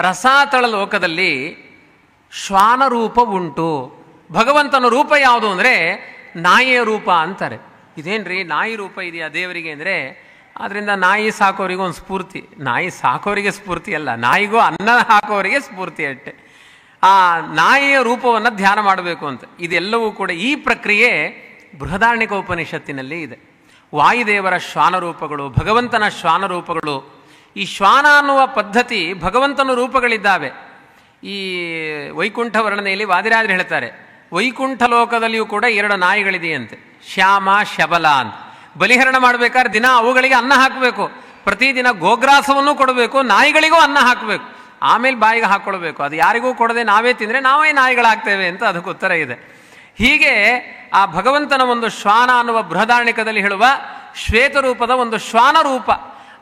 ರಸಾತಳ ಲೋಕದಲ್ಲಿ ಶ್ವಾನ ರೂಪ ಉಂಟು. ಭಗವಂತನ ರೂಪ ಯಾವುದು ಅಂದರೆ ನಾಯಿಯ ರೂಪ ಅಂತಾರೆ. ಇದೇನ್ರಿ ನಾಯಿ ರೂಪ ಇದೆಯಾ ದೇವರಿಗೆ ಅಂದರೆ, ಆದ್ದರಿಂದ ನಾಯಿ ಸಾಕೋರಿಗೆ ಒಂದು ಸ್ಫೂರ್ತಿ. ನಾಯಿ ಸಾಕೋರಿಗೆ ಸ್ಫೂರ್ತಿ ಅಲ್ಲ, ನಾಯಿಗೂ ಅನ್ನ ಹಾಕೋರಿಗೆ ಸ್ಫೂರ್ತಿ ಅಷ್ಟೆ. ಆ ನಾಯಿಯ ರೂಪವನ್ನು ಧ್ಯಾನ ಮಾಡಬೇಕು ಅಂತ. ಇದೆಲ್ಲವೂ ಕೂಡ ಈ ಪ್ರಕ್ರಿಯೆ ಬೃಹದಾರಣ್ಯಕ ಉಪನಿಷತ್ತಿನಲ್ಲಿ ಇದೆ. ವಾಯುದೇವರ ಶ್ವಾನ ರೂಪಗಳು, ಭಗವಂತನ ಶ್ವಾನ ರೂಪಗಳು. ಈ ಶ್ವಾನ ಅನ್ನುವ ಪದ್ಧತಿ ಭಗವಂತನ ರೂಪಗಳಿದ್ದಾವೆ. ಈ ವೈಕುಂಠ ವರ್ಣನೆಯಲ್ಲಿ ವಾದಿರಾಜರು ಹೇಳ್ತಾರೆ, ವೈಕುಂಠ ಲೋಕದಲ್ಲಿಯೂ ಕೂಡ 2 ನಾಯಿಗಳಿದೆಯಂತೆ, ಶ್ಯಾಮ ಶಬಲ ಅಂತ. ಬಲಿಹರಣ ಮಾಡಬೇಕಾದ್ರೆ ದಿನ ಅವುಗಳಿಗೆ ಅನ್ನ ಹಾಕಬೇಕು, ಪ್ರತಿದಿನ ಗೋಗ್ರಾಸವನ್ನು ಕೊಡಬೇಕು, ನಾಯಿಗಳಿಗೂ ಅನ್ನ ಹಾಕಬೇಕು, ಆಮೇಲೆ ಬಾಯಿಗೆ ಹಾಕ್ಕೊಳ್ಬೇಕು. ಅದು ಯಾರಿಗೂ ಕೊಡದೆ ನಾವೇ ತಿಂದರೆ ನಾವೇ ನಾಯಿಗಳಾಗ್ತೇವೆ ಅಂತ ಅದಕ್ಕೆ ಉತ್ತರ ಇದೆ. ಹೀಗೆ ಆ ಭಗವಂತನ ಒಂದು ಶ್ವಾನ ಅನ್ನುವ ಬೃಹದಾರಣ್ಯಕದಲ್ಲಿ ಹೇಳುವ ಶ್ವೇತರೂಪದ ಒಂದು ಶ್ವಾನ ರೂಪ,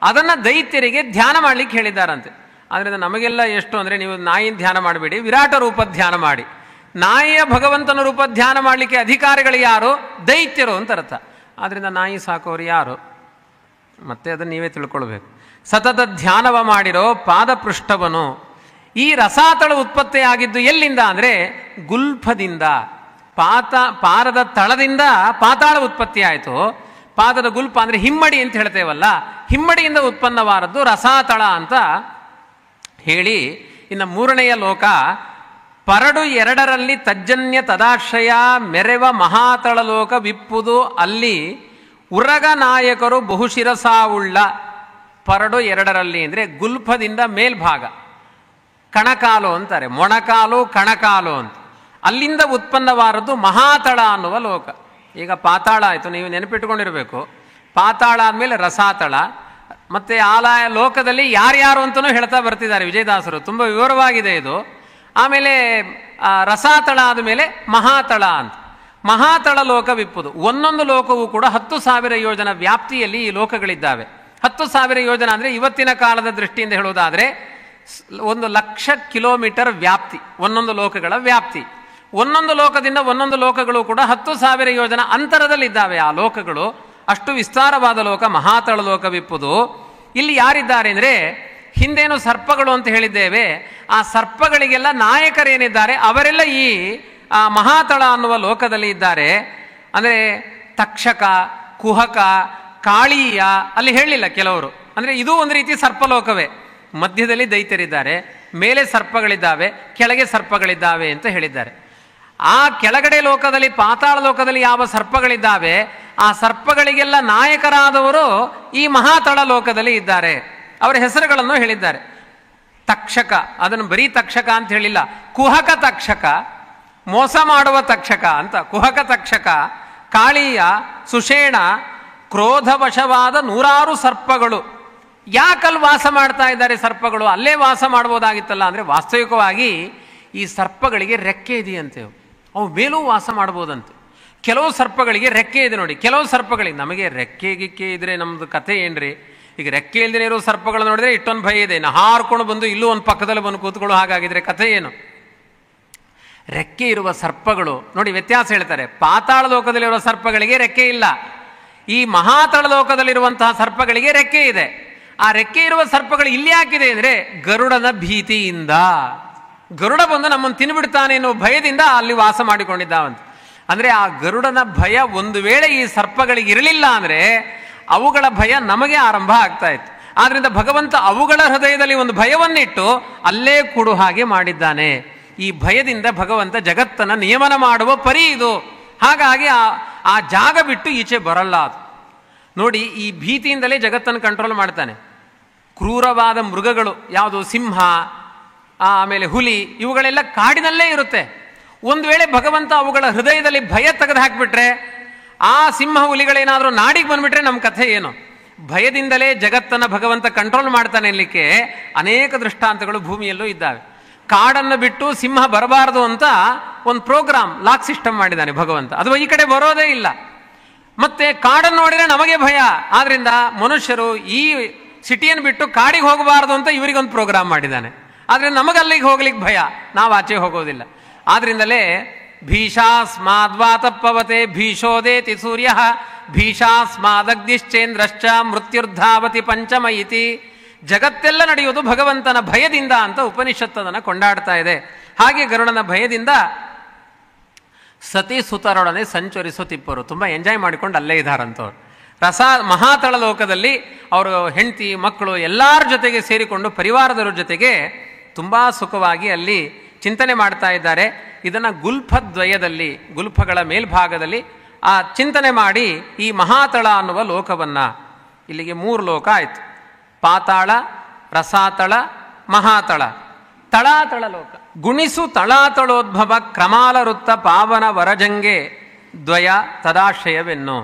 ಅದನ್ನು ದೈತ್ಯರಿಗೆ ಧ್ಯಾನ ಮಾಡಲಿಕ್ಕೆ ಹೇಳಿದ್ದಾರಂತೆ. ಆದ್ದರಿಂದ ನಮಗೆಲ್ಲ ಎಷ್ಟು ಅಂದರೆ, ನೀವು ನಾಯಿನ ಧ್ಯಾನ ಮಾಡಬೇಡಿ, ವಿರಾಟ ರೂಪ ಧ್ಯಾನ ಮಾಡಿ. ನಾಯಿಯ ಭಗವಂತನ ರೂಪ ಧ್ಯಾನ ಮಾಡಲಿಕ್ಕೆ ಅಧಿಕಾರಿಗಳು ಯಾರು? ದೈತ್ಯರು ಅಂತ ಅರ್ಥ. ಆದ್ದರಿಂದ ನಾಯಿ ಸಾಕೋರು ಯಾರು? ಮತ್ತೆ ಅದನ್ನು ನೀವೇ ತಿಳ್ಕೊಳ್ಬೇಕು. ಸತತ ಧ್ಯಾನವ ಮಾಡಿರೋ ಪಾದಪೃಷ್ಠವನು. ಈ ರಸಾತಳ ಉತ್ಪತ್ತಿಯಾಗಿದ್ದು ಎಲ್ಲಿಂದ ಅಂದರೆ ಗುಲ್ಫದಿಂದ. ಪಾದದ ತಳದಿಂದ ಪಾತಾಳ ಉತ್ಪತ್ತಿ ಆಯಿತು. ಪಾದದ ಗುಲ್ಫ ಅಂದರೆ ಹಿಮ್ಮಡಿ ಅಂತ ಹೇಳ್ತೇವಲ್ಲ, ಹಿಮ್ಮಡಿಯಿಂದ ಉತ್ಪನ್ನವಾದದ್ದು ರಸಾತಳ ಅಂತ ಹೇಳಿ, ಇನ್ನು 3ನೆಯ ಲೋಕ ಪರಡು 2ರಲ್ಲಿ ತಜ್ಜನ್ಯ ತದಾಶ್ರಯ ಮೆರೆವ ಮಹಾತಳ ಲೋಕ ವಿಪ್ಪುದು ಅಲ್ಲಿ ಉರಗ ನಾಯಕರು ಬಹುಶಿರಸಾವುಳ್ಳ. ಪರಡು 2ರಲ್ಲಿ ಅಂದರೆ ಗುಲ್ಫದಿಂದ ಮೇಲ್ಭಾಗ, ಕಣಕಾಲು ಅಂತಾರೆ, ಮೊಣಕಾಲು ಕಣಕಾಲು ಅಂತ. ಅಲ್ಲಿಂದ ಉತ್ಪನ್ನವಾದದ್ದು ಮಹಾತಳ ಅನ್ನುವ ಲೋಕ. ಈಗ ಪಾತಾಳ ಆಯಿತು, ನೀವು ನೆನಪಿಟ್ಕೊಂಡಿರಬೇಕು. ಪಾತಾಳ ಆದಮೇಲೆ ರಸಾತಳ, ಮತ್ತು ಆಲಯ ಲೋಕದಲ್ಲಿ ಯಾರ್ಯಾರು ಅಂತಲೂ ಹೇಳ್ತಾ ಬರ್ತಿದ್ದಾರೆ ವಿಜಯದಾಸರು, ತುಂಬ ವಿವರವಾಗಿದೆ ಇದು. ಆಮೇಲೆ ರಸಾತಳ ಆದಮೇಲೆ ಮಹಾತಳ ಅಂತ. ಮಹಾತಳ ಲೋಕ ವಿಪ್ಪುದು. ಒಂದೊಂದು ಲೋಕವೂ ಕೂಡ 10,000 ಯೋಜನ ವ್ಯಾಪ್ತಿಯಲ್ಲಿ ಈ ಲೋಕಗಳಿದ್ದಾವೆ. 10,000 ಯೋಜನ ಅಂದರೆ ಇವತ್ತಿನ ಕಾಲದ ದೃಷ್ಟಿಯಿಂದ ಹೇಳುವುದಾದರೆ 1,00,000 ಕಿಲೋಮೀಟರ್ ವ್ಯಾಪ್ತಿ ಒಂದೊಂದು ಲೋಕಗಳ ವ್ಯಾಪ್ತಿ. ಒಂದೊಂದು ಲೋಕದಿಂದ ಒಂದೊಂದು ಲೋಕಗಳು ಕೂಡ 10,000 ಯೋಜನ ಅಂತರದಲ್ಲಿದ್ದಾವೆ ಆ ಲೋಕಗಳು. ಅಷ್ಟು ವಿಸ್ತಾರವಾದ ಲೋಕ ಮಹಾತಳ ಲೋಕ ವಿಪ್ಪುದು. ಇಲ್ಲಿ ಯಾರಿದ್ದಾರೆ ಅಂದರೆ, ಹಿಂದೇನು ಸರ್ಪಗಳು ಅಂತ ಹೇಳಿದ್ದೇವೆ, ಆ ಸರ್ಪಗಳಿಗೆಲ್ಲ ನಾಯಕರೇನಿದ್ದಾರೆ ಅವರೆಲ್ಲ ಈ ಮಹಾತಳ ಅನ್ನುವ ಲೋಕದಲ್ಲಿ ಇದ್ದಾರೆ. ಅಂದರೆ ತಕ್ಷಕ, ಕುಹಕ, ಕಾಳೀಯ ಅಲ್ಲಿ ಹೇಳಲಿಲ್ಲ ಕೆಲವರು. ಅಂದರೆ ಇದು ಒಂದು ರೀತಿ ಸರ್ಪಲೋಕವೇ. ಮಧ್ಯದಲ್ಲಿ ದೈತ್ಯರಿದ್ದಾರೆ, ಮೇಲೆ ಸರ್ಪಗಳಿದ್ದಾವೆ, ಕೆಳಗೆ ಸರ್ಪಗಳಿದ್ದಾವೆ ಅಂತ ಹೇಳಿದ್ದಾರೆ. ಆ ಕೆಳಗಡೆ ಲೋಕದಲ್ಲಿ ಪಾತಾಳ ಲೋಕದಲ್ಲಿ ಯಾವ ಸರ್ಪಗಳಿದ್ದಾವೆ ಆ ಸರ್ಪಗಳಿಗೆಲ್ಲ ನಾಯಕರಾದವರು ಈ ಮಹಾತಳ ಲೋಕದಲ್ಲಿ ಇದ್ದಾರೆ. ಅವರ ಹೆಸರುಗಳನ್ನು ಹೇಳಿದ್ದಾರೆ. ತಕ್ಷಕ, ಅದನ್ನು ಬರೀ ತಕ್ಷಕ ಅಂತ ಹೇಳಿಲ್ಲ, ಕುಹಕ ತಕ್ಷಕ, ಮೋಸ ಮಾಡುವ ತಕ್ಷಕ ಅಂತ ಕುಹಕ ತಕ್ಷಕ, ಕಾಳೀಯ, ಸುಷೇಣ, ಕ್ರೋಧವಶವಾದ 100 ಸರ್ಪಗಳು. ಯಾಕಲ್ಲಿ ವಾಸ ಮಾಡ್ತಾ ಇದ್ದಾರೆ ಸರ್ಪಗಳು? ಅಲ್ಲೇ ವಾಸ ಮಾಡ್ಬೋದಾಗಿತ್ತಲ್ಲ ಅಂದರೆ, ವಾಸ್ತವಿಕವಾಗಿ ಈ ಸರ್ಪಗಳಿಗೆ ರೆಕ್ಕೆ ಇದೆಯಂತೆ, ಅವು ಮೇಲೂ ವಾಸ ಮಾಡ್ಬೋದಂತೆ. ಕೆಲವು ಸರ್ಪಗಳಿಗೆ ರೆಕ್ಕೆ ಇದೆ ನೋಡಿ, ಕೆಲವು ಸರ್ಪಗಳಿಗೆ. ನಮಗೆ ರೆಕ್ಕೆ ಗಿಕ್ಕೆ ಇದ್ರೆ ನಮ್ಮದು ಕಥೆ ಏನ್ರಿ? ಈಗ ರೆಕ್ಕೆ ಇಲ್ದೇ ಇರೋ ಸರ್ಪಗಳು ನೋಡಿದ್ರೆ ಇಷ್ಟೊಂದು ಭಯ ಇದೆ, ಹಾರ್ಕೊಂಡು ಬಂದು ಇಲ್ಲೂ ಒಂದು ಪಕ್ಕದಲ್ಲಿ ಬಂದು ಕೂತ್ಕೊಳ್ಳೋ ಹಾಗಾಗಿದ್ರೆ ಕಥೆ ಏನು? ರೆಕ್ಕೆ ಇರುವ ಸರ್ಪಗಳು ನೋಡಿ ವ್ಯತ್ಯಾಸ ಹೇಳ್ತಾರೆ. ಪಾತಾಳ ಲೋಕದಲ್ಲಿರುವ ಸರ್ಪಗಳಿಗೆ ರೆಕ್ಕೆ ಇಲ್ಲ, ಈ ಮಹಾತಳ ಲೋಕದಲ್ಲಿರುವಂತಹ ಸರ್ಪಗಳಿಗೆ ರೆಕ್ಕೆ ಇದೆ. ಆ ರೆಕ್ಕೆ ಇರುವ ಸರ್ಪಗಳು ಇಲ್ಲಿ ಯಾಕಿದೆ ಅಂದರೆ ಗರುಡನ ಭೀತಿಯಿಂದ. ಗರುಡ ಬಂದು ನಮ್ಮನ್ನು ತಿನ್ಬಿಡ್ತಾನೆ ಎನ್ನುವ ಭಯದಿಂದ ಅಲ್ಲಿ ವಾಸ ಮಾಡಿಕೊಂಡಿದ್ದಾವಂತೆ. ಅಂದರೆ ಆ ಗರುಡನ ಭಯ ಒಂದು ವೇಳೆ ಈ ಸರ್ಪಗಳಿಗೆ ಇರಲಿಲ್ಲ ಅಂದರೆ ಅವುಗಳ ಭಯ ನಮಗೆ ಆರಂಭ ಆಗ್ತಾ ಇತ್ತು. ಆದ್ರಿಂದ ಭಗವಂತ ಅವುಗಳ ಹೃದಯದಲ್ಲಿ ಒಂದು ಭಯವನ್ನಿಟ್ಟು ಅಲ್ಲೇ ಕೂಡು ಹಾಗೆ ಮಾಡಿದ್ದಾನೆ. ಈ ಭಯದಿಂದ ಭಗವಂತ ಜಗತ್ತನ್ನು ನಿಯಮನ ಮಾಡುವ ಪರಿ ಇದು. ಹಾಗಾಗಿ ಆ ಜಾಗ ಬಿಟ್ಟು ಈಚೆ ಬರಲ್ಲ ಅದು. ನೋಡಿ, ಈ ಭೀತಿಯಿಂದಲೇ ಜಗತ್ತನ್ನು ಕಂಟ್ರೋಲ್ ಮಾಡ್ತಾನೆ. ಕ್ರೂರವಾದ ಮೃಗಗಳು ಯಾವುದು, ಸಿಂಹ, ಆಮೇಲೆ ಹುಲಿ, ಇವುಗಳೆಲ್ಲ ಕಾಡಿನಲ್ಲೇ ಇರುತ್ತೆ. ಒಂದು ವೇಳೆ ಭಗವಂತ ಅವುಗಳ ಹೃದಯದಲ್ಲಿ ಭಯ ತೆಗೆದು ಹಾಕಿಬಿಟ್ರೆ, ಆ ಸಿಂಹ ಹುಲಿಗಳೇನಾದರೂ ನಾಡಿಗೆ ಬಂದ್ಬಿಟ್ರೆ ನಮ್ಮ ಕಥೆ ಏನು? ಭಯದಿಂದಲೇ ಜಗತ್ತನ್ನು ಭಗವಂತ ಕಂಟ್ರೋಲ್ ಮಾಡ್ತಾನೆ ಎನ್ನಲಿಕ್ಕೆ ಅನೇಕ ದೃಷ್ಟಾಂತಗಳು ಭೂಮಿಯಲ್ಲೂ ಇದ್ದಾವೆ. ಕಾಡನ್ನು ಬಿಟ್ಟು ಸಿಂಹ ಬರಬಾರದು ಅಂತ ಒಂದು ಪ್ರೋಗ್ರಾಮ್, ಲಾಕ್ ಸಿಸ್ಟಮ್ ಮಾಡಿದ್ದಾನೆ ಭಗವಂತ. ಅಥವಾ ಈ ಕಡೆ ಬರೋದೇ ಇಲ್ಲ. ಮತ್ತೆ ಕಾಡನ್ನು ನೋಡಿದರೆ ನಮಗೆ ಭಯ, ಆದ್ರಿಂದ ಮನುಷ್ಯರು ಈ ಸಿಟಿಯನ್ನು ಬಿಟ್ಟು ಕಾಡಿಗೆ ಹೋಗಬಾರದು ಅಂತ ಇವರಿಗೊಂದು ಪ್ರೋಗ್ರಾಮ್ ಮಾಡಿದ್ದಾನೆ. ಆದರೆ ನಮಗೆ ಅಲ್ಲಿಗೆ ಹೋಗ್ಲಿಕ್ಕೆ ಭಯ, ನಾವು ಆಚೆ ಹೋಗೋದಿಲ್ಲ. ಆದ್ರಿಂದಲೇ ಭೀಷಾಸ್ಮಾದ್ವಾತಪ್ಪವತೆ ಭೀಷೋದೇತಿ ಸೂರ್ಯ ಭೀಷಾಸ್ಮಾದಗ್ನಿಶ್ಚೇಂದ್ರಶ್ಚ ಮೃತ್ಯುರ್ಧಾವತಿ ಪಂಚಮ ಇತಿ ಜಗತ್ತೆಲ್ಲ ನಡೆಯುವುದು ಭಗವಂತನ ಭಯದಿಂದ ಅಂತ ಉಪನಿಷತ್ತದನ್ನು ಕೊಂಡಾಡ್ತಾ ಇದೆ. ಹಾಗೆ ಗರುಡನ ಭಯದಿಂದ ಸತಿ ಸುತರೊಡನೆ ಸಂಚರಿಸುತ್ತಿಪ್ಪರು. ತುಂಬ ಎಂಜಾಯ್ ಮಾಡಿಕೊಂಡು ಅಲ್ಲೇ ಇದ್ದಾರಂತವ್ರು. ಮಹಾತಳ ಲೋಕದಲ್ಲಿ ಅವರು ಹೆಂಡತಿ ಮಕ್ಕಳು ಎಲ್ಲರ ಜೊತೆಗೆ ಸೇರಿಕೊಂಡು ಪರಿವಾರದವರ ಜೊತೆಗೆ ತುಂಬ ಸುಖವಾಗಿ ಅಲ್ಲಿ ಚಿಂತನೆ ಮಾಡ್ತಾ ಇದ್ದಾರೆ. ಇದನ್ನು ಗುಲ್ಫದ್ವಯದಲ್ಲಿ, ಗುಲ್ಫಗಳ ಮೇಲ್ಭಾಗದಲ್ಲಿ ಆ ಚಿಂತನೆ ಮಾಡಿ ಈ ಮಹಾತಳ ಅನ್ನುವ ಲೋಕವನ್ನು, ಇಲ್ಲಿಗೆ 3 ಲೋಕ ಆಯಿತು. ಪಾತಾಳ, ರಸಾತಳ, ಮಹಾತಳ. ತಳಾತಳ ಲೋಕ ಗುಣಿಸು ತಳಾತಳೋದ್ಭವ ಕ್ರಮಾಲ ವೃತ್ತ ಪಾವನ ವರಜಂಗೆ ದ್ವಯ ತದಾಶ್ರಯವೆನ್ನು.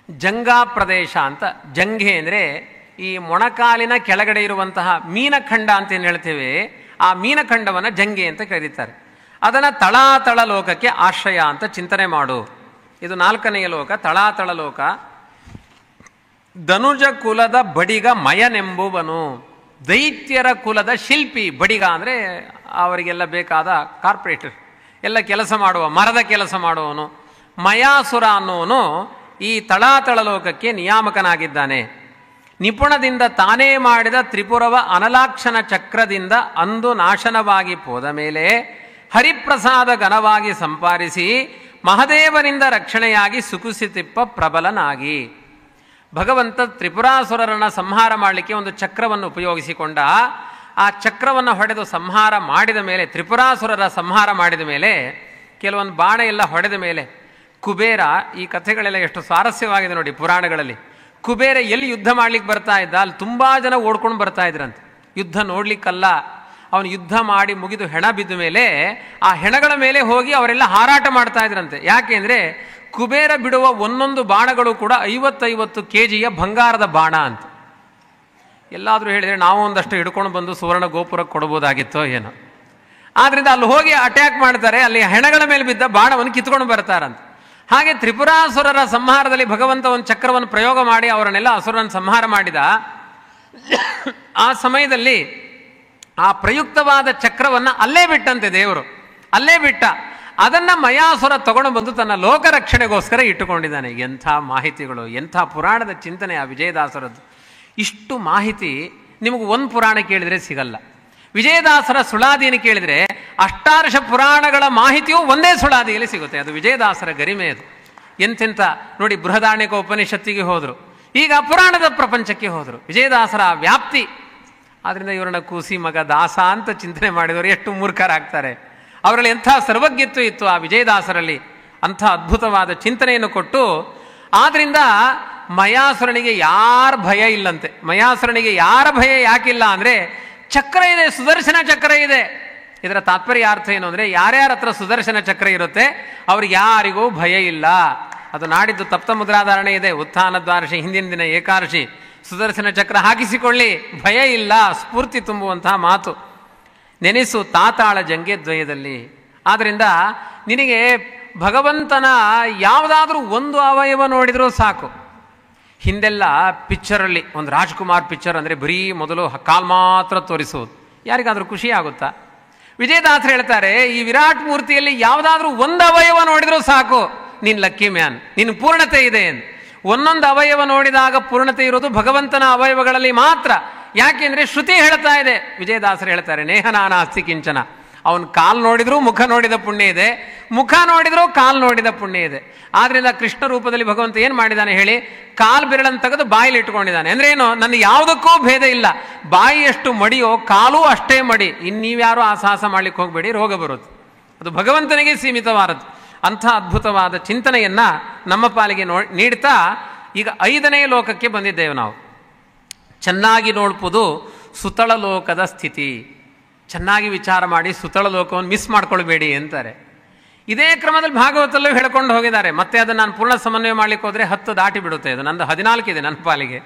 ಜಂಗಾ ಪ್ರದೇಶ ಅಂತ, ಜಂಘೆ ಅಂದರೆ ಈ ಮೊಣಕಾಲಿನ ಕೆಳಗಡೆ ಇರುವಂತಹ ಮೀನಖಂಡ ಅಂತ ಏನು ಹೇಳ್ತೇವೆ, ಆ ಮೀನಖಂಡವನ್ನು ಜಂಗೆ ಅಂತ ಕರೀತಾರೆ. ಅದನ್ನು ತಳಾತಳ ಲೋಕಕ್ಕೆ ಆಶ್ರಯ ಅಂತ ಚಿಂತನೆ ಮಾಡು. ಇದು 4ನೆಯ ಲೋಕ, ತಳಾತಳ ಲೋಕ. ಧನುಜ ಕುಲದ ಬಡಿಗ ಮಯನೆಂಬುವನು, ದೈತ್ಯರ ಕುಲದ ಶಿಲ್ಪಿ. ಬಡಿಗ ಅಂದರೆ ಅವರಿಗೆಲ್ಲ ಬೇಕಾದ ಕಾರ್ಪೊರೇಟರ್, ಎಲ್ಲ ಕೆಲಸ ಮಾಡುವ, ಮರದ ಕೆಲಸ ಮಾಡುವವನು. ಮಯಾಸುರ ಅನ್ನುವನು ಈ ತಳಾತಳ ಲೋಕಕ್ಕೆ ನಿಯಾಮಕನಾಗಿದ್ದಾನೆ. ನಿಪುಣದಿಂದ ತಾನೇ ಮಾಡಿದ ತ್ರಿಪುರವ ಅನಲಾಕ್ಷಣ ಚಕ್ರದಿಂದ ಅಂದು ನಾಶನವಾಗಿ ಹೋದ ಮೇಲೆ ಹರಿಪ್ರಸಾದ ಘನವಾಗಿ ಸಂಪಾದಿಸಿ ಮಹದೇವನಿಂದ ರಕ್ಷಣೆಯಾಗಿ ಸುಖಿಸುತ್ತಿಪ್ಪ ಪ್ರಬಲನಾಗಿ. ಭಗವಂತ ತ್ರಿಪುರಾಸುರರನ್ನು ಸಂಹಾರ ಮಾಡಲಿಕ್ಕೆ ಒಂದು ಚಕ್ರವನ್ನು ಉಪಯೋಗಿಸಿಕೊಂಡ. ಆ ಚಕ್ರವನ್ನು ಹೊಡೆದು ಸಂಹಾರ ಮಾಡಿದ ಮೇಲೆ, ತ್ರಿಪುರಾಸುರರ ಸಂಹಾರ ಮಾಡಿದ ಮೇಲೆ, ಕೆಲವೊಂದು ಬಾಣ ಎಲ್ಲ ಹೊಡೆದ ಮೇಲೆ ಕುಬೇರ, ಈ ಕಥೆಗಳೆಲ್ಲ ಎಷ್ಟು ಸ್ವಾರಸ್ಯವಾಗಿದೆ ನೋಡಿ ಪುರಾಣಗಳಲ್ಲಿ. ಕುಬೇರ ಎಲ್ಲಿ ಯುದ್ಧ ಮಾಡ್ಲಿಕ್ಕೆ ಬರ್ತಾ ಇದ್ದ, ಅಲ್ಲಿ ತುಂಬ ಜನ ಓಡ್ಕೊಂಡು ಬರ್ತಾ ಇದ್ರಂತೆ. ಯುದ್ಧ ನೋಡ್ಲಿಕ್ಕಲ್ಲ, ಅವನು ಯುದ್ಧ ಮಾಡಿ ಮುಗಿದು ಹೆಣ ಬಿದ್ದ ಮೇಲೆ ಆ ಹೆಣಗಳ ಮೇಲೆ ಹೋಗಿ ಅವರೆಲ್ಲ ಹಾರಾಟ ಮಾಡ್ತಾ ಇದ್ರಂತೆ. ಯಾಕೆ ಅಂದರೆ ಕುಬೇರ ಬಿಡುವ ಒಂದೊಂದು ಬಾಣಗಳು ಕೂಡ 50-50 kg ಬಂಗಾರದ ಬಾಣ ಅಂತ. ಎಲ್ಲಾದರೂ ಹೇಳಿದರೆ ನಾವು ಒಂದಷ್ಟು ಹಿಡ್ಕೊಂಡು ಬಂದು ಸುವರ್ಣ ಗೋಪುರಕ್ಕೆ ಕೊಡ್ಬೋದಾಗಿತ್ತೋ ಏನೋ. ಆದ್ದರಿಂದ ಅಲ್ಲಿ ಹೋಗಿ ಅಟ್ಯಾಕ್ ಮಾಡ್ತಾರೆ, ಅಲ್ಲಿ ಹೆಣಗಳ ಮೇಲೆ ಬಿದ್ದ ಬಾಣವನ್ನು ಕಿತ್ಕೊಂಡು ಬರ್ತಾರಂತೆ. ಹಾಗೆ ತ್ರಿಪುರಾಸುರರ ಸಂಹಾರದಲ್ಲಿ ಭಗವಂತ ಒಂದು ಚಕ್ರವನ್ನು ಪ್ರಯೋಗ ಮಾಡಿ ಅವರನ್ನೆಲ್ಲ ಅಸುರನ ಸಂಹಾರ ಮಾಡಿದ. ಆ ಸಮಯದಲ್ಲಿ ಆ ಪ್ರಯುಕ್ತವಾದ ಚಕ್ರವನ್ನು ಅಲ್ಲೇ ಬಿಟ್ಟಂತೆ ದೇವರು, ಅಲ್ಲೇ ಬಿಟ್ಟ. ಅದನ್ನು ಮಯಾಸುರ ತಗೊಂಡು ಬಂದು ತನ್ನ ಲೋಕ ರಕ್ಷಣೆಗೋಸ್ಕರ ಇಟ್ಟುಕೊಂಡಿದ್ದಾನೆ. ಎಂಥ ಮಾಹಿತಿಗಳು, ಎಂಥ ಪುರಾಣದ ಚಿಂತನೆ ಆ ವಿಜಯದಾಸರದ್ದು. ಇಷ್ಟು ಮಾಹಿತಿ ನಿಮಗೆ ಒಂದು ಪುರಾಣ ಕೇಳಿದರೆ ಸಿಗಲ್ಲ. ವಿಜಯದಾಸರ ಸುಳಾದಿಯನ್ನು ಕೇಳಿದರೆ ಅಷ್ಟಾದಶ ಪುರಾಣಗಳ ಮಾಹಿತಿಯು ಒಂದೇ ಸುಳಾದಿಯಲ್ಲಿ ಸಿಗುತ್ತೆ. ಅದು ವಿಜಯದಾಸರ ಗರಿಮೆ. ಅದು ಎಂತೆಂಥ ನೋಡಿ, ಬೃಹದಾರಣ್ಯಕ ಉಪನಿಷತ್ತಿಗೆ ಹೋದರು, ಈಗ ಪುರಾಣದ ಪ್ರಪಂಚಕ್ಕೆ ಹೋದರು. ವಿಜಯದಾಸರ ವ್ಯಾಪ್ತಿ. ಆದ್ದರಿಂದ ಇವರನ್ನ ಕೂಸಿ ಮಗ ದಾಸ ಅಂತ ಚಿಂತನೆ ಮಾಡಿದವರು ಎಷ್ಟು ಮೂರ್ಖರಾಗ್ತಾರೆ. ಅವರಲ್ಲಿ ಎಂಥ ಸರ್ವಜ್ಞತ್ವ ಇತ್ತು ಆ ವಿಜಯದಾಸರಲ್ಲಿ. ಅಂಥ ಅದ್ಭುತವಾದ ಚಿಂತನೆಯನ್ನು ಕೊಟ್ಟು, ಆದ್ದರಿಂದ ಮಯಾಸುರನಿಗೆ ಯಾರ ಭಯ ಇಲ್ಲಂತೆ. ಮಯಾಸುರನಿಗೆ ಯಾರ ಭಯ ಯಾಕಿಲ್ಲ ಅಂದರೆ ಚಕ್ರ ಇದೆ, ಸುದರ್ಶನ ಚಕ್ರ ಇದೆ. ಇದರ ತಾತ್ಪರ್ಯ ಅರ್ಥ ಏನು ಅಂದರೆ, ಯಾರ್ಯಾರ ಹತ್ರ ಸುದರ್ಶನ ಚಕ್ರ ಇರುತ್ತೆ ಅವ್ರಿಗೆ ಯಾರಿಗೂ ಭಯ ಇಲ್ಲ. ಅದು ನಾಡಿದ್ದು ತಪ್ತ ಮುದ್ರಾಧಾರಣೆ ಇದೆ, ಉತ್ಥಾನ ದ್ವಾದಶಿ, ಹಿಂದಿನ ದಿನ ಏಕಾದಶಿ. ಸುದರ್ಶನ ಚಕ್ರ ಹಾಕಿಸಿಕೊಳ್ಳಿ, ಭಯ ಇಲ್ಲ, ಸ್ಫೂರ್ತಿ ತುಂಬುವಂತಹ ಮಾತು. ನೆನೆಸು ತಾತಾಳ ಜಂಗೆ ದ್ವಯದಲ್ಲಿ. ಆದ್ದರಿಂದ ನಿನಗೆ ಭಗವಂತನ ಯಾವುದಾದ್ರೂ ಒಂದು ಅವಯವ ನೋಡಿದರೂ ಸಾಕು. ಹಿಂದೆಲ್ಲ ಪಿಕ್ಚರಲ್ಲಿ ಒಂದು ರಾಜ್ಕುಮಾರ್ ಪಿಕ್ಚರ್ ಅಂದರೆ ಬರೀ ಮೊದಲು ಕಾಲು ಮಾತ್ರ ತೋರಿಸೋದು, ಯಾರಿಗಾದರೂ ಖುಷಿ ಆಗುತ್ತಾ? ವಿಜಯದಾಸರು ಹೇಳ್ತಾರೆ, ಈ ವಿರಾಟ್ ಮೂರ್ತಿಯಲ್ಲಿ ಯಾವುದಾದ್ರೂ ಒಂದು ಅವಯವ ನೋಡಿದರೂ ಸಾಕು, ನೀನು ಲಕ್ಕಿ ಮ್ಯಾನ್, ನಿನ್ನ ಪೂರ್ಣತೆ ಇದೆ ಎಂದು. ಒಂದೊಂದು ಅವಯವ ನೋಡಿದಾಗ ಪೂರ್ಣತೆ ಇರೋದು ಭಗವಂತನ ಅವಯವಗಳಲ್ಲಿ ಮಾತ್ರ. ಯಾಕೆಂದರೆ ಶ್ರುತಿ ಹೇಳ್ತಾ ಇದೆ, ವಿಜಯದಾಸರು ಹೇಳ್ತಾರೆ, ನೇಹನಾನಾಸ್ತಿ ಕಿಂಚನ. ಅವನು ಕಾಲು ನೋಡಿದ್ರೂ ಮುಖ ನೋಡಿದ ಪುಣ್ಯ ಇದೆ, ಮುಖ ನೋಡಿದ್ರೂ ಕಾಲು ನೋಡಿದ ಪುಣ್ಯ ಇದೆ. ಆದ್ರಿಂದ ಕೃಷ್ಣ ರೂಪದಲ್ಲಿ ಭಗವಂತ ಏನು ಮಾಡಿದ್ದಾನೆ ಹೇಳಿ, ಕಾಲು ಬೆರಳನ್ನು ತೆಗೆದು ಬಾಯಲ್ಲಿ ಇಟ್ಕೊಂಡಿದ್ದಾನೆ. ಅಂದ್ರೆ ಏನು, ನನ್ನ ಯಾವುದಕ್ಕೂ ಭೇದ ಇಲ್ಲ. ಬಾಯಿ ಎಷ್ಟು ಮಡಿಯೋ ಕಾಲೂ ಅಷ್ಟೇ ಮಡಿ. ಇನ್ನೀವ್ಯಾರು ಆ ಸಾಹಸ ಮಾಡ್ಲಿಕ್ಕೆ ಹೋಗಬೇಡಿ, ರೋಗ ಬರುತ್ತೆ. ಅದು ಭಗವಂತನಿಗೆ ಸೀಮಿತವಾದದ್ದು. ಅಂಥ ಅದ್ಭುತವಾದ ಚಿಂತನೆಯನ್ನ ನಮ್ಮ ಪಾಲಿಗೆ ನೀಡ್ತಾ ಈಗ 5ನೇ ಲೋಕಕ್ಕೆ ಬಂದಿದ್ದೇವೆ ನಾವು. ಚೆನ್ನಾಗಿ ನೋಡ್ಬೋದು ಸುತಳ ಲೋಕದ ಸ್ಥಿತಿ. ಚೆನ್ನಾಗಿ ವಿಚಾರ ಮಾಡಿ ಸುತಳ ಲೋಕವನ್ನು ಮಿಸ್ ಮಾಡ್ಕೊಳ್ಬೇಡಿ ಅಂತಾರೆ. ಇದೇ ಕ್ರಮದಲ್ಲಿ ಭಾಗವತಲ್ಲೂ ಹೇಳ್ಕೊಂಡು ಹೋಗಿದ್ದಾರೆ. ಮತ್ತೆ ಅದನ್ನು ನಾನು ಪೂರ್ಣ ಸಮನ್ವಯ ಮಾಡ್ಲಿಕ್ಕೆ ಹೋದರೆ 10 ದಾಟಿ ಬಿಡುತ್ತೆ. ಅದು ನಂದು 14 ಇದೆ ನನ್ನ ಪಾಲಿಗೆ.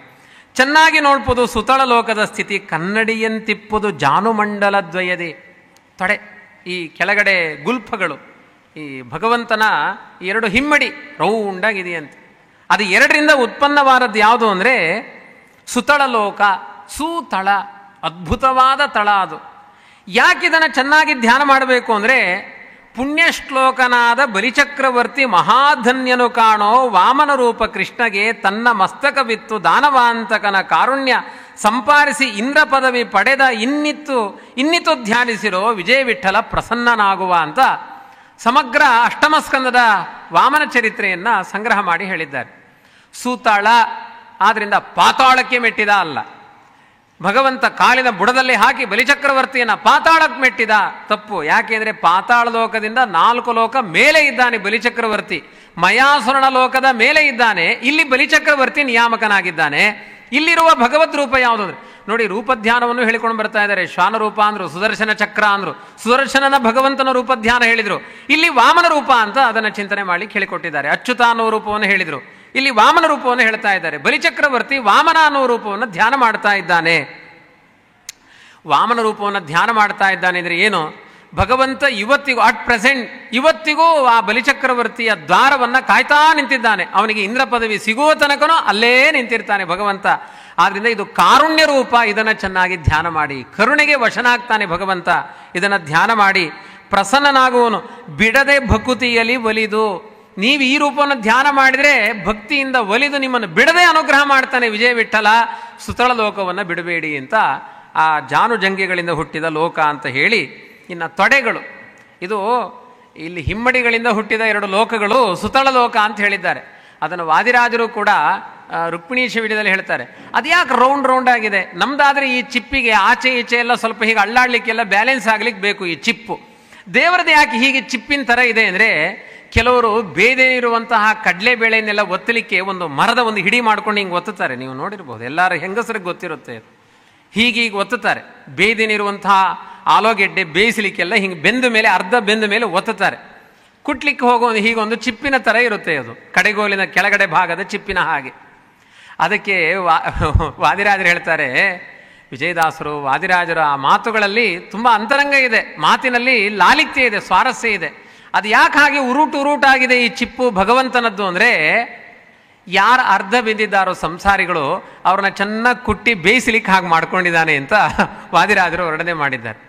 ಚೆನ್ನಾಗಿ ನೋಡ್ಬೋದು ಸುತಳ ಲೋಕದ ಸ್ಥಿತಿ, ಕನ್ನಡಿಯಂತಿಪ್ಪುದು ಜಾನುಮಂಡಲ ದ್ವಯದಿ. ತೊಡೆ ಈ ಕೆಳಗಡೆ ಗುಲ್ಫಗಳು, ಈ ಭಗವಂತನ 2 ಹಿಮ್ಮಡಿ ರೌಂಡಾಗಿದೆಯಂತೆ. ಅದು 2ರಿಂದ ಉತ್ಪನ್ನವಾದದ್ದು ಯಾವುದು ಅಂದರೆ ಸುತಳ ಲೋಕ. ಸುತಳ, ಅದ್ಭುತವಾದ ತಳ ಅದು. ಯಾಕಿದನ್ನು ಚೆನ್ನಾಗಿ ಧ್ಯಾನ ಮಾಡಬೇಕು ಅಂದರೆ, ಪುಣ್ಯಶ್ಲೋಕನಾದ ಬಲಿಚಕ್ರವರ್ತಿ ಮಹಾಧನ್ಯನು ಕಾಣೋ ವಾಮನ ರೂಪ ಕೃಷ್ಣಗೆ ತನ್ನ ಮಸ್ತಕವಿತ್ತು ದಾನವಾಂತಕನ ಕಾರುಣ್ಯ ಸಂಪಾರಿಸಿ ಇಂದ್ರ ಪದವಿ ಪಡೆದ ಇನ್ನಿತ್ತು ಧ್ಯಾನಿಸಿರೋ ವಿಜಯ ವಿಠಲ ಪ್ರಸನ್ನನಾಗುವ ಅಂತ ಸಮಗ್ರ ಅಷ್ಟಮಸ್ಕಂದದ ವಾಮನ ಚರಿತ್ರೆಯನ್ನು ಸಂಗ್ರಹ ಮಾಡಿ ಹೇಳಿದ್ದಾರೆ. ಸೂತಾಳ ಆದ್ದರಿಂದ ಪಾತಾಳಕ್ಕೆ ಮೆಟ್ಟಿದ ಅಲ್ಲ, ಭಗವಂತ ಕಾಲಿನ ಬುಡದಲ್ಲಿ ಹಾಕಿ ಬಲಿಚಕ್ರವರ್ತಿಯನ್ನು ಪಾತಾಳಕ್ಕೆ ಮೆಟ್ಟಿದ ತಪ್ಪು. ಯಾಕೆಂದರೆ ಪಾತಾಳ ಲೋಕದಿಂದ 4 ಲೋಕ ಮೇಲೆ ಇದ್ದಾನೆ ಬಲಿಚಕ್ರವರ್ತಿ, ಮಯಾಸುರನ ಲೋಕದ ಮೇಲೆ ಇದ್ದಾನೆ. ಇಲ್ಲಿ ಬಲಿಚಕ್ರವರ್ತಿ ನಿಯಾಮಕನಾಗಿದ್ದಾನೆ. ಇಲ್ಲಿರುವ ಭಗವದ್ ರೂಪ ಯಾವುದು ಅಂದರೆ ನೋಡಿ, ರೂಪಧ್ಯಾನವನ್ನು ಹೇಳಿಕೊಂಡು ಬರ್ತಾ ಇದ್ದಾರೆ. ಶ್ವಾನ ರೂಪ ಅಂದರು, ಸುದರ್ಶನ ಚಕ್ರ ಅಂದರು, ಸುದರ್ಶನನ ಭಗವಂತನ ರೂಪಧ್ಯಾನ ಹೇಳಿದರು. ಇಲ್ಲಿ ವಾಮನ ರೂಪ ಅಂತ ಅದನ್ನು ಚಿಂತನೆ ಮಾಡಿ ಹೇಳಿಕೊಟ್ಟಿದ್ದಾರೆ. ಅಚ್ಯುತ ಅನ್ನೋ ರೂಪವನ್ನು ಹೇಳಿದರು, ಇಲ್ಲಿ ವಾಮನ ರೂಪವನ್ನು ಹೇಳ್ತಾ ಇದ್ದಾರೆ. ಬಲಿಚಕ್ರವರ್ತಿ ವಾಮನ ಅನ್ನೋ ರೂಪವನ್ನು ಧ್ಯಾನ ಮಾಡ್ತಾ ಇದ್ದಾನೆ. ವಾಮನ ರೂಪವನ್ನು ಧ್ಯಾನ ಮಾಡ್ತಾ ಇದ್ದಾನೆ ಅಂದರೆ ಏನು? ಭಗವಂತ ಇವತ್ತಿಗೂ ಅಟ್ ಪ್ರೆಸೆಂಟ್ ಇವತ್ತಿಗೂ ಆ ಬಲಿಚಕ್ರವರ್ತಿಯ ದ್ವಾರವನ್ನು ಕಾಯ್ತಾ ನಿಂತಿದ್ದಾನೆ. ಅವನಿಗೆ ಇಂದ್ರ ಪದವಿ ಸಿಗುವ ತನಕನೂ ಅಲ್ಲೇ ನಿಂತಿರ್ತಾನೆ ಭಗವಂತ. ಆದ್ದರಿಂದ ಇದು ಕಾರುಣ್ಯ ರೂಪ. ಇದನ್ನು ಚೆನ್ನಾಗಿ ಧ್ಯಾನ ಮಾಡಿ. ಕರುಣೆಗೆ ವಶನಾಗ್ತಾನೆ ಭಗವಂತ. ಇದನ್ನು ಧ್ಯಾನ ಮಾಡಿ ಪ್ರಸನ್ನನಾಗುವನು. ಬಿಡದೆ ಭಕುತಿಯಲ್ಲಿ ಒಲಿದು, ನೀವು ಈ ರೂಪವನ್ನು ಧ್ಯಾನ ಮಾಡಿದರೆ ಭಕ್ತಿಯಿಂದ ಒಲಿದು ನಿಮ್ಮನ್ನು ಬಿಡದೆ ಅನುಗ್ರಹ ಮಾಡ್ತಾನೆ ವಿಜಯ ವಿಠಲ. ಸುತಳ ಲೋಕವನ್ನು ಬಿಡಬೇಡಿ ಅಂತ ಆ ಜಾನುಜಂಗಿಗಳಿಂದ ಹುಟ್ಟಿದ ಲೋಕ ಅಂತ ಹೇಳಿ, ಇನ್ನು ತೊಡೆಗಳು, ಇದು ಇಲ್ಲಿ ಹಿಮ್ಮಡಿಗಳಿಂದ ಹುಟ್ಟಿದ 2 ಲೋಕಗಳು ಸುತಳ ಲೋಕ ಅಂತ ಹೇಳಿದ್ದಾರೆ. ಅದನ್ನು ವಾದಿರಾಜರು ಕೂಡ ರುಕ್ಮಿಣೀ ಶಿವಿಡದಲ್ಲಿ ಹೇಳ್ತಾರೆ. ಅದ್ಯಾಕೆ ರೌಂಡ್ ಆಗಿದೆ? ನಮ್ದಾದರೆ ಈ ಚಿಪ್ಪಿಗೆ ಆಚೆ ಈಚೆ ಎಲ್ಲ ಸ್ವಲ್ಪ ಹೀಗೆ ಅಳ್ಳಾಡ್ಲಿಕ್ಕೆಲ್ಲ ಬ್ಯಾಲೆನ್ಸ್ ಆಗ್ಲಿಕ್ಕೆ ಬೇಕು ಈ ಚಿಪ್ಪು. ದೇವರದ್ದು ಯಾಕೆ ಹೀಗೆ ಚಿಪ್ಪಿನ ಥರ ಇದೆ ಅಂದರೆ, ಕೆಲವರು ಬೇದೆ ಇರುವಂತಹ ಕಡಲೆಬೇಳೆಯನ್ನೆಲ್ಲ ಒತ್ತಲಿಕ್ಕೆ ಒಂದು ಮರದ ಒಂದು ಹಿಡಿ ಮಾಡ್ಕೊಂಡು ಹಿಂಗೆ ಒತ್ತುತ್ತಾರೆ. ನೀವು ನೋಡಿರ್ಬೋದು, ಎಲ್ಲರೂ ಹೆಂಗಸರಿಗೆ ಗೊತ್ತಿರುತ್ತೆ. ಹೀಗೀಗ ಒತ್ತುತ್ತಾರೆ. ಬೇದಿನಿರುವಂತಹ ಆಲೂಗೆಡ್ಡೆ ಬೇಯಿಸಲಿಕ್ಕೆಲ್ಲ ಹಿಂಗೆ ಬೆಂದ ಮೇಲೆ, ಅರ್ಧ ಬೆಂದ ಮೇಲೆ ಒತ್ತುತ್ತಾರೆ. ಕುಟ್ಲಿಕ್ಕೆ ಹೋಗೋದು ಹೀಗೊಂದು ಚಿಪ್ಪಿನ ಥರ ಇರುತ್ತೆ. ಅದು ಕಡೆಗೋಲಿನ ಕೆಳಗಡೆ ಭಾಗದ ಚಿಪ್ಪಿನ ಹಾಗೆ. ಅದಕ್ಕೆ ವಾದಿರಾಜರು ಹೇಳ್ತಾರೆ, ವಿಜಯದಾಸರು ವಾದಿರಾಜರು ಆ ಮಾತುಗಳಲ್ಲಿ ತುಂಬ ಅಂತರಂಗ ಇದೆ, ಮಾತಿನಲ್ಲಿ ಲಾಲಿತ್ಯ ಇದೆ, ಸ್ವಾರಸ್ಯ ಇದೆ. ಅದು ಯಾಕೆ ಹಾಗೆ ಉರುಟಾಗಿದೆ ಈ ಚಿಪ್ಪು ಭಗವಂತನದ್ದು ಅಂದರೆ, ಯಾರು ಅರ್ಧ ಬೆಂದಿದ್ದಾರೋ ಸಂಸಾರಿಗಳು ಅವ್ರನ್ನ ಚೆನ್ನಾಗಿ ಕುಟ್ಟಿ ಬೇಯಿಸಲಿಕ್ಕೆ ಹಾಗೆ ಮಾಡ್ಕೊಂಡಿದ್ದಾನೆ ಅಂತ ವಾದಿರಾಜರು ವರ್ಣನೆ ಮಾಡಿದ್ದಾರೆ.